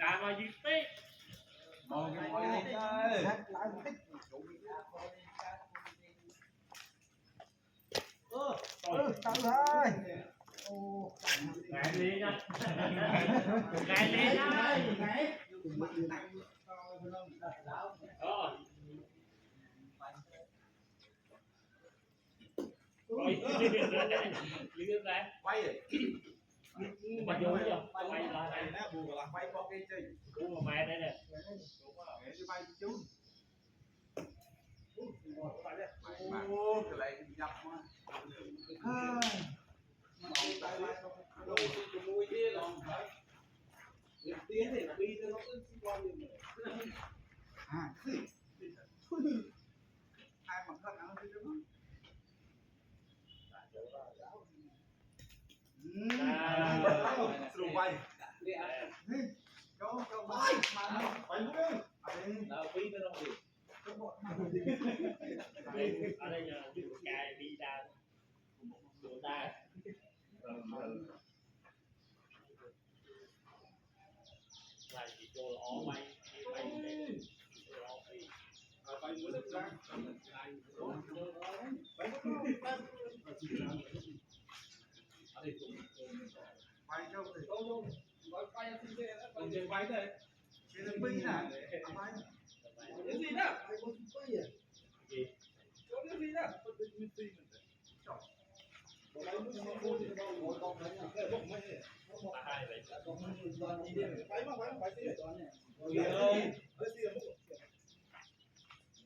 làm mà gì biết mời cái mồi lên chơi tao thôi ngại đi nha ngại đi nha rồi đứng ra quay rồi mà vô chưa quay lại nó buồn là quay có cái chơi cũng mà mẹ đây nè để cho bay chú cái này thì nhập mà ai mà thân áo thì đúng rồi quay cho bay mà phải muốn đâu phí tới đâu gì ở đây giờ cái cài đi ra người ta là gì cô ó bay bay bay muốn được ra bay đâu thì đâu bay trên bay đây trên đường bay nè bay cái gì đó bay có bay à gì chỗ cái gì đó hai vậy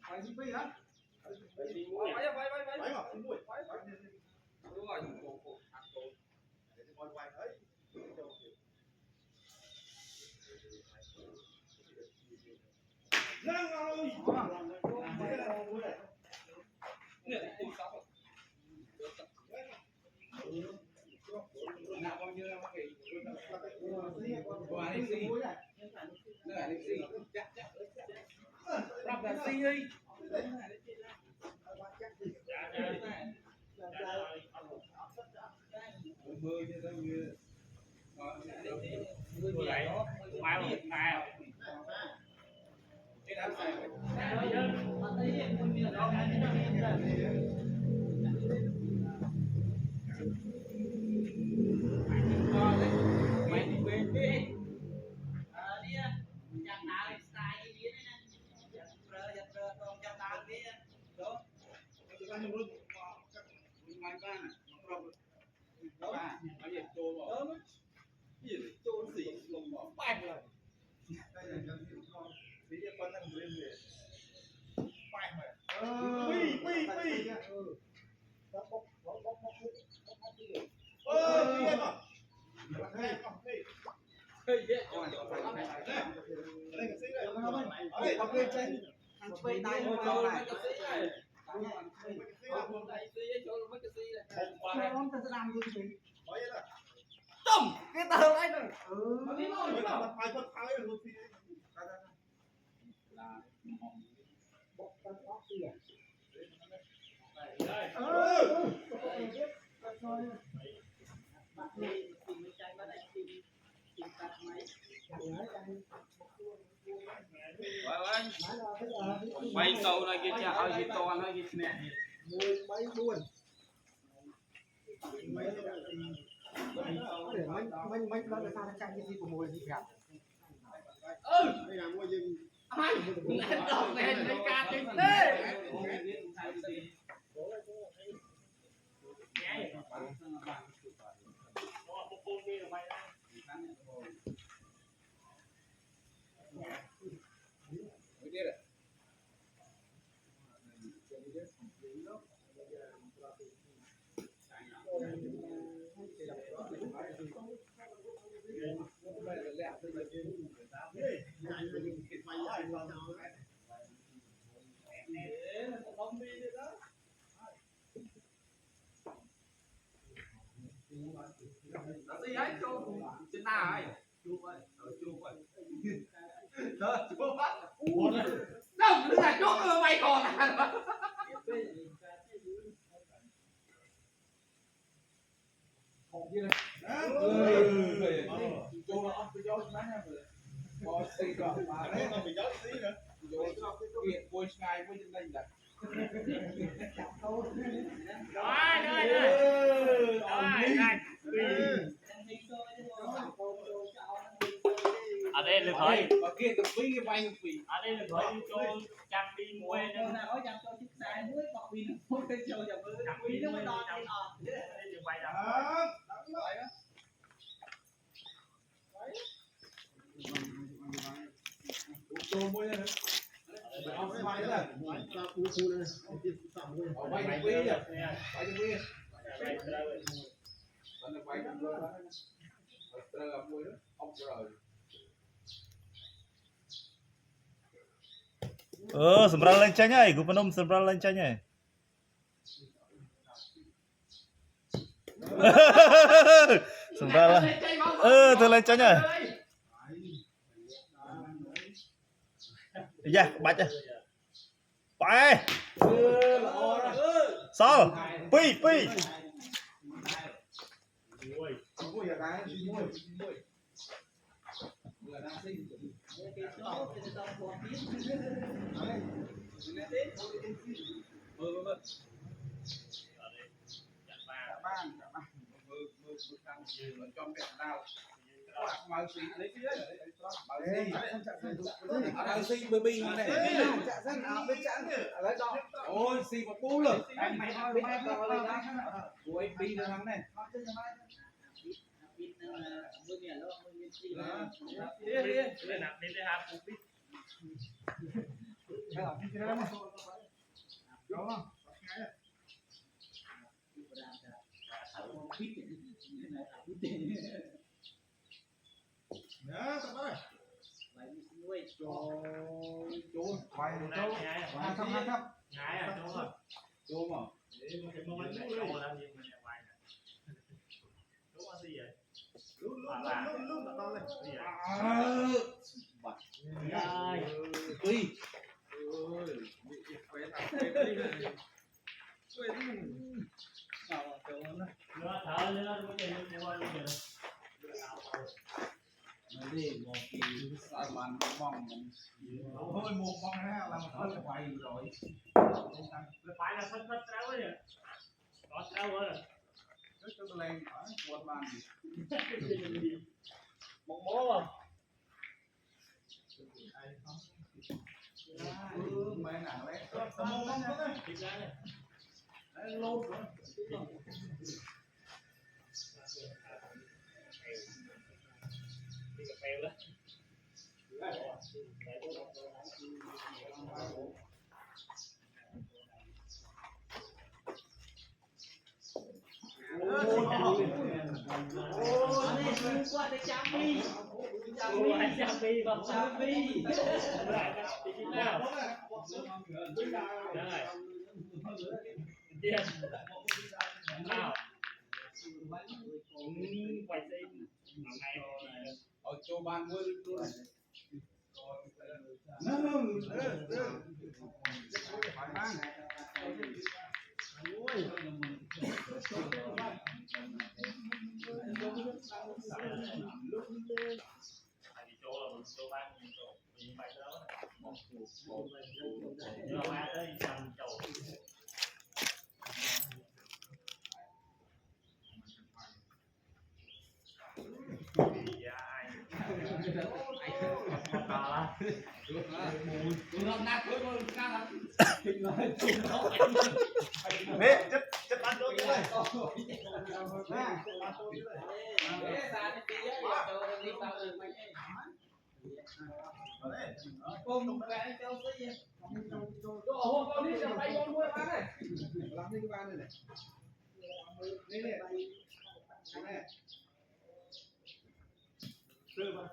phải đi bay hả? bay đi mũi Bay mà đi mũi. Đúng rồi, cổ ăn cổ. Để cho quay thấy. Năng ơi. Nào bao nhiêu năm cái Rắp là xinh đi. Mưa cho tao như mưa lại mai một ngày cái đám này mày đi về đi tông cái tờ anh rồi quay câu này kia cha ơi cái to nó cái nè bay buồn mình nó là sao chạy cái gì của mùi gì cả đây là mua gì anh đọc này mấy ca kinh tế gì ấy chú trên ta ấy chú ơi chú ơi thôi chú bắt đâu đứa là chú mày còn à ở đây được hỏi ở đây được hỏi cho chăm đi mua nào nói chăm cho chiếc xe muối bọ pin muối cây châu giờ mới chăm pin đi nó mua mới đòn chăm đi đi quay đâu Sembral lencanya, gue penom sembral lencanya. Sembral lah. Tuh lencanya. Dạ, baca. Phải. Sao? Pi. ôi xì một cú rồi mày nói biết đâu rồi đó của em đi được lắm này lên nạp đi ha cũng biết chú quay ngái chú ngái à chú ơi chú mà để một cái món bánh chú làm gì mà quay nè chú ăn gì vậy luôn gì vậy ui nữa thở nữa có gì nữa qua đi được sao mà mong thôi một con ha là một con quay rồi phải là phân ráo ấy có ráo rồi tức lên ở quần bàn một bố không mấy nào đấy thịt ra này lốt đi cà phê đó qua để chăm đi chăm đi không chăm đi nào tiền nào quay xem ngày ở chỗ ban mới luôn số bán mình phải đó nhớ ba tới trăm chầu Nè, chất ăn đôi đây. cùng cái châu sĩ con đi chẳng bay con mua bán này làm đi cái bán này này đây này này đưa vào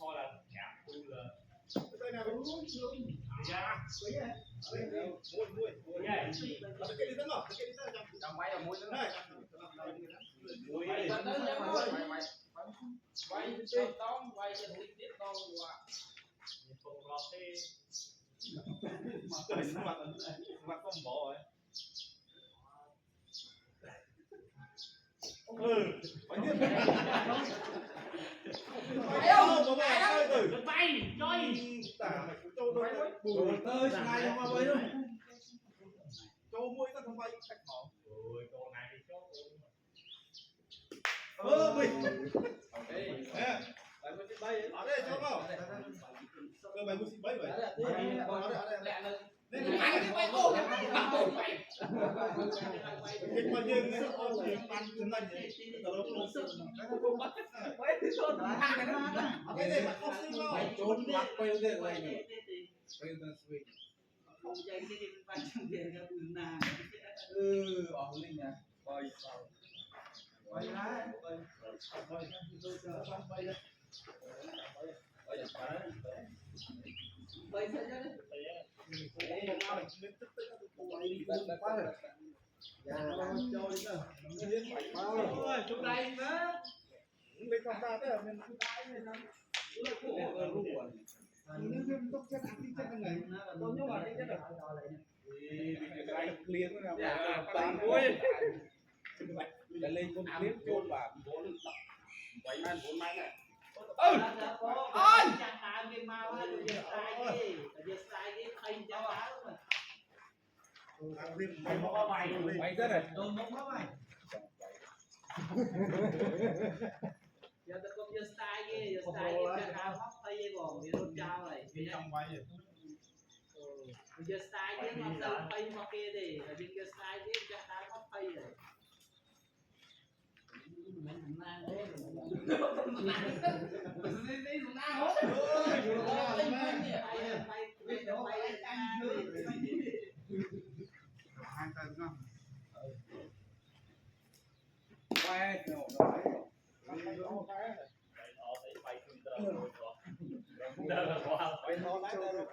cho là kẹp tôi là Đây nào đúng luôn. ra Đấy à. Đây môi. cái Cái đi tao ngọc, cái đi tao trong. Trong máy là môi nó Đây. mũi Quay tao tới nhá quay trên tông quay trên tiếp tông qua không lo thế Trời mặt không bỏ rồi. Phải biết. cái bay chơi Tả mày châu đâu. bù tơi này mà với đâu Châu môi tao không bay cách bỏ. rồi con này thì chốt Mình. đây Nè, phải mới bay ở đây cho không? Cơ mày muốn xin bấy vậy. Ở đây. Nên cái quay cô cái quay cái mà dương nó có chuyện ăn chúng ta nhỉ. Tao đâu có sức. quay cái số thằng này nó Cái này mà không sức đâu. trốn mặt quay được này này quay được swing không chạy cái đi ban trong tiền cái bùn nà ở linh nha bay bay lá bay quay sao cho Chúng đây nữa. Đây không ta thế mình nó tốt chất ăn chất này. tôi nhớ vào đây cái cái liếng nó là bạn vui là lên con liếng chôn bạn quay man 4 máy này ôi chẳng hạn cái mau hay giờ sai cái thay cho áo mà Ăn thêm mày có bài mày rất là tôi muốn nó mày giờ tao không giờ sai cái cái áo móc thay cái bò thì nó trao này trong quay vậy. giờ sai cái mà tao thay mà kia đi là bây giờ sai cái áo móc thay rồi mình mang đấy mình mang hết Hai tay đúng không? quay nó Quay nó lái ra rồi.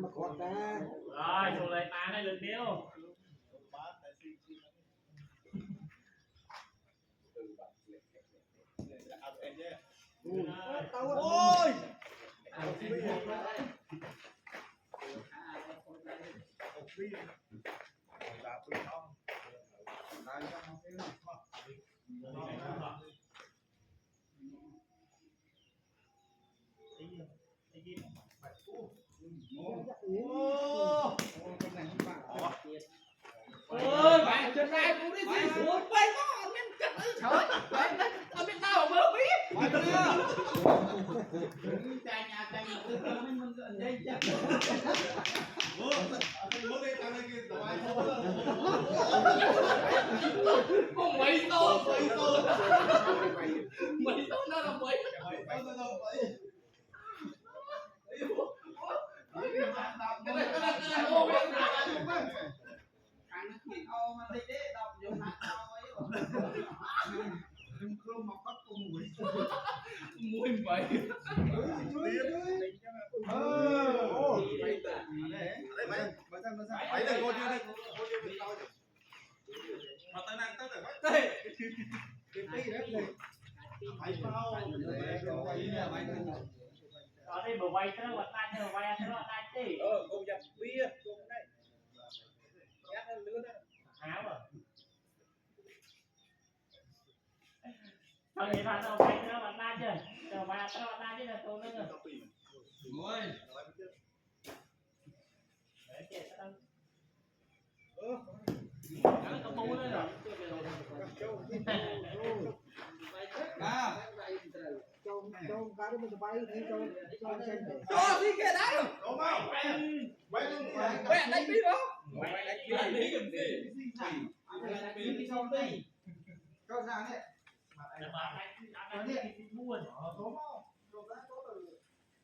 Mà còn ta. rồi số này ta này lực điêu Ôi. bạn chân này cũng đi xuống quay nó nên chặt ấy trời ở bên tao mà không biết cha nhà mình đây chặt không mấy tô mấy tô nó là mấy cái này ô cái này ăn thịt ô mà đi đấy đọc vô mặt tao ấy Không mọc bắt cùng mũi. mũi vậy Phải đây cô chưa đây. Mà tới năng tới rồi. Đây. Cái tí đấy này. Phải bao. ở đây bờ bay nó vật tay nó bay nó tay chứ công nhập bia công này nhát hơn lứa đó áo rồi thằng gì thằng nó bay nó vật tay chưa rồi bay nó vật tay chứ là tôi nữa ngồi đấy chết nó bú nữa rồi Châu cái đó mình bay thì châu trên này. cho đi kia đó Đúng không? Bay luôn đi. quẹt đánh đi đó mày đánh cái gì gần gì đi xong đi Cho ra đấy. mà anh đi buồn Đúng không? Cho ra tốt rồi.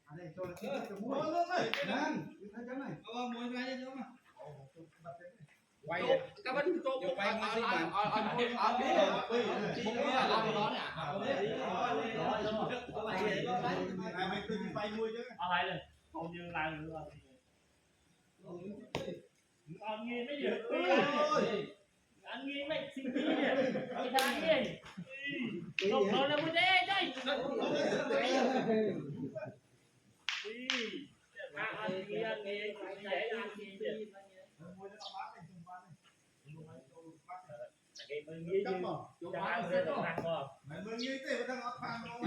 À đây cho nó cái mũi luôn này. Nè, thấy cái này. mùi vai cho mà quay các bạn tô bụng ăn bún là làm đó nè mày tự nhiên bay nuôi chứ ở lại rồi còn như làm nữa còn nghe mấy giờ anh nghe mấy xin gì vậy anh nghe không nói là muốn đây đây anh nghe vậy anh nghe vậy cái mình nghĩ như cho ăn sẽ được ăn không mày mừng như thế mà đang ngọt phàm không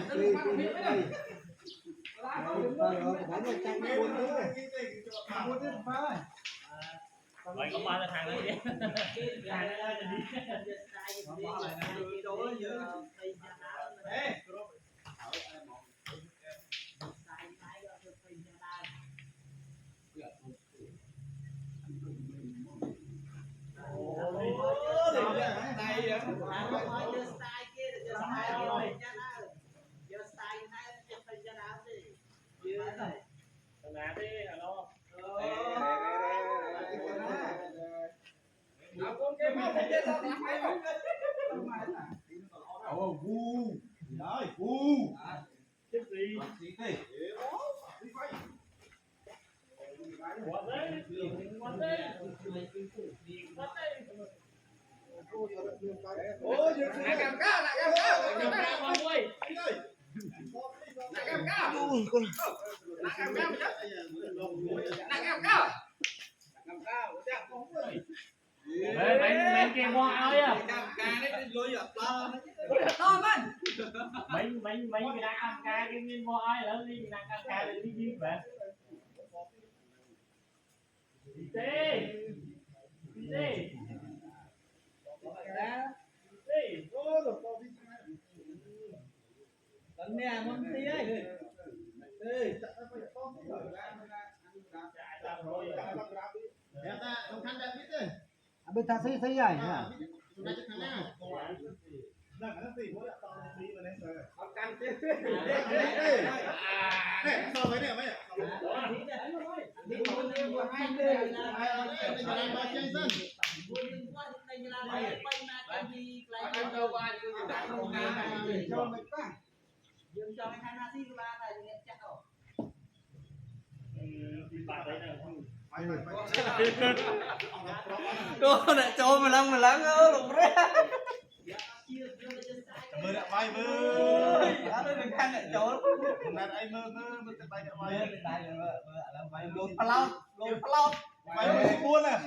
vậy có ba thằng nữa đi thằng đó đi nè đi alo vu đấy vu chết gì quạt đấy quạt đấy quạt đấy lại cầm cá con ơi mày kêu mua ơi à mấy cái đang ăn ca cái miếng mua ơi lớn đi đang ăn ca để đi gì vậy đi đi đi nè muốn tí ấy bên ta xây xây dài nè so với này mấy dương cho mấy thằng nasi ba này nghe chắc rồi bạn đấy là cô này cho mà lăng ơ lục ra mơ đã bay mơ đó nó đừng khăn lại chỗ hôm nay anh mơ bay đã bay lột palao bay mơ buôn à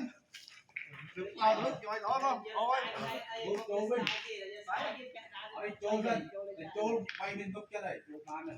được bao nước cho anh đó không ôi trốn lên trốn bay lên tốc cái này trốn bán này